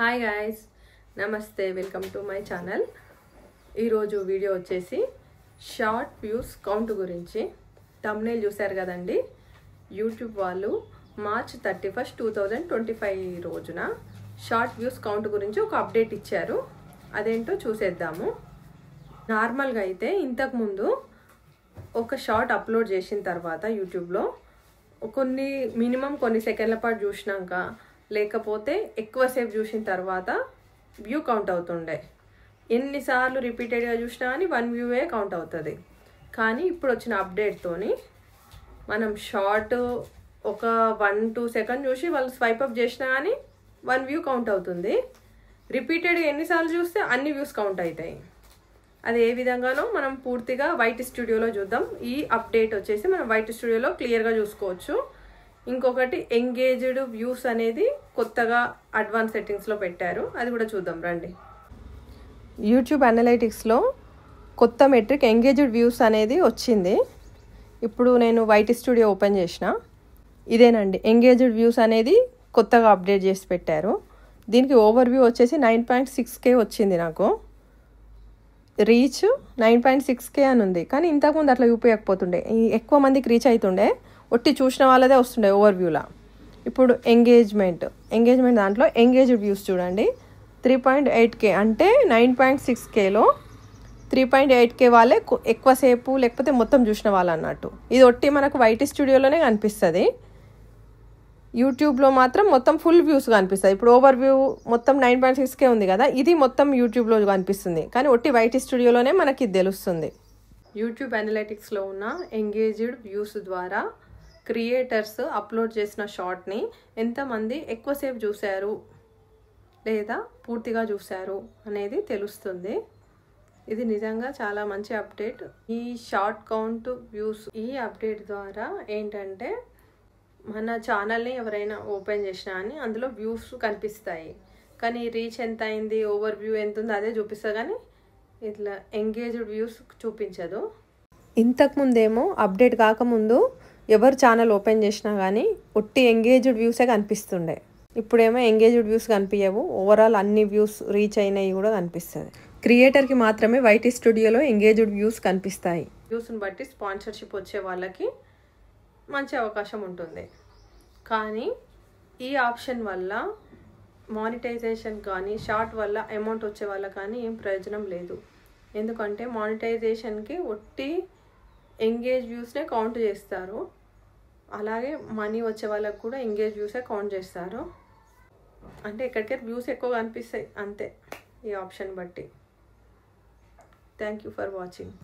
Hi guys, నమస్తే, welcome to my channel. ఈరోజు video వచ్చేసి షార్ట్ వ్యూస్ కౌంట్ గురించి. థంబ్నెయిల్ చూశారు కదండి. యూట్యూబ్ వాళ్ళు మార్చ్ 31, 2025 రోజున షార్ట్ వ్యూస్ కౌంట్ గురించి ఒక అప్డేట్ ఇచ్చారు. అదేంటో చూసేద్దాము. నార్మల్గా అయితే ఇంతకుముందు ఒక షార్ట్ అప్లోడ్ చేసిన తర్వాత యూట్యూబ్లో కొన్ని సెకండ్ల పాటు చూసినాక లేకపోతే ఎక్కువసేపు చూసిన తర్వాత వ్యూ కౌంట్ అవుతుండే. ఎన్నిసార్లు రిపీటెడ్గా చూసినా కానీ 1 వ్యూవే కౌంట్ అవుతుంది. కానీ ఇప్పుడు వచ్చిన అప్డేట్తోని మనం షార్ట్ ఒక 1-2 సెకండ్ చూసి వాళ్ళు స్వైప్ అప్ చేసినా కానీ 1 వ్యూ కౌంట్ అవుతుంది. రిపీటెడ్గా ఎన్నిసార్లు చూస్తే అన్ని వ్యూస్ కౌంట్ అవుతాయి. అది ఏ విధంగానో మనం పూర్తిగా వైట్ స్టూడియోలో చూద్దాం. ఈ అప్డేట్ వచ్చేసి మనం వైట్ స్టూడియోలో క్లియర్గా చూసుకోవచ్చు. ఇంకొకటి ఎంగేజ్డ్ వ్యూస్ అనేది కొత్తగా అడ్వాన్స్ సెట్టింగ్స్లో పెట్టారు. అది కూడా చూద్దాం రండి. యూట్యూబ్ అనలైటిక్స్లో కొత్త మెట్రిక్ ఎంగేజ్డ్ వ్యూస్ అనేది వచ్చింది. ఇప్పుడు నేను వైట్ స్టూడియో ఓపెన్ చేసిన. ఇదేనండి ఎంగేజ్డ్ వ్యూస్ అనేది కొత్తగా అప్డేట్ చేసి పెట్టారు. దీనికి ఓవర్ వ్యూ వచ్చేసి 9.6K వచ్చింది. నాకు రీచ్ 9.6K అని ఉంది. కానీ ఇంతకుముందు అట్లా చూపించకపోతుండే, ఎక్కువ మందికి రీచ్ అవుతుండే, ఒట్టి చూసిన వాళ్ళదే వస్తుండే ఓవర్వ్యూలా. ఇప్పుడు ఎంగేజ్మెంట్ దాంట్లో ఎంగేజ్డ్ వ్యూస్ చూడండి, 3.8K అంటే 9.6Kలో 3.8K వాళ్ళే ఎక్కువసేపు లేకపోతే మొత్తం చూసిన వాళ్ళు అన్నట్టు. ఇది ఒట్టి మనకు వైట్ స్టూడియోలోనే కనిపిస్తుంది. యూట్యూబ్లో మాత్రం మొత్తం ఫుల్ వ్యూస్ కనిపిస్తుంది. ఇప్పుడు ఓవర్ వ్యూ మొత్తం 9.6K ఉంది కదా, ఇది మొత్తం యూట్యూబ్లో కనిపిస్తుంది. కానీ ఒట్టి వైట్ స్టూడియోలోనే మనకి ఇది తెలుస్తుంది. యూట్యూబ్ అనలైటిక్స్లో ఉన్న ఎంగేజ్డ్ వ్యూస్ ద్వారా క్రియేటర్స్ అప్లోడ్ చేసిన షార్ట్ని ఎంతమంది ఎక్కువసేపు చూశారు లేదా పూర్తిగా చూశారు అనేది తెలుస్తుంది. ఇది నిజంగా చాలా మంచి అప్డేట్. ఈ షార్ట్ కౌంట్ వ్యూస్ ఈ అప్డేట్ ద్వారా ఏంటంటే మన ఛానల్ని ఎవరైనా ఓపెన్ చేసినా అని అందులో వ్యూస్ కనిపిస్తాయి. కానీ రీచ్ ఎంత అయింది, ఓవర్ వ్యూ ఎంత ఉంది అదే చూపిస్తుంది. కానీ ఇట్లా ఎంగేజ్డ్ వ్యూస్ చూపించదు. ఇంతకుముందేమో అప్డేట్ కాకముందు ఎవరు ఛానల్ ఓపెన్ చేసినా కానీ ఒట్టి ఎంగేజ్డ్ వ్యూసే కనిపిస్తుండే. ఇప్పుడేమో ఎంగేజ్డ్ వ్యూస్ కనిపించవు, ఓవరాల్ అన్ని వ్యూస్ రీచ్ అయినవి కూడా కనిపిస్తుంది. క్రియేటర్కి మాత్రమే వైట్ స్టూడియోలో ఎంగేజ్డ్ వ్యూస్ కనిపిస్తాయి. వ్యూస్ని బట్టి స్పాన్సర్షిప్ వచ్చే వాళ్ళకి మంచి అవకాశం ఉంటుంది. కానీ ఈ ఆప్షన్ వల్ల మానిటైజేషన్ కానీ షార్ట్ వల్ల అమౌంట్ వచ్చే వాళ్ళ కానీ ఏం ప్రయోజనం లేదు. ఎందుకంటే మానిటైజేషన్కి ఒట్టి ఎంగేజ్ వ్యూస్నే కౌంట్ చేస్తారు. అలాగే మనీ వచ్చే వాళ్ళకి కూడా ఎంగేజ్ వ్యూసే కౌంట్ చేస్తారు. అంటే ఎక్కడికైతే వ్యూస్ ఎక్కువ కనిపిస్తాయి అంతే ఈ ఆప్షన్ బట్టి. Thank you for watching.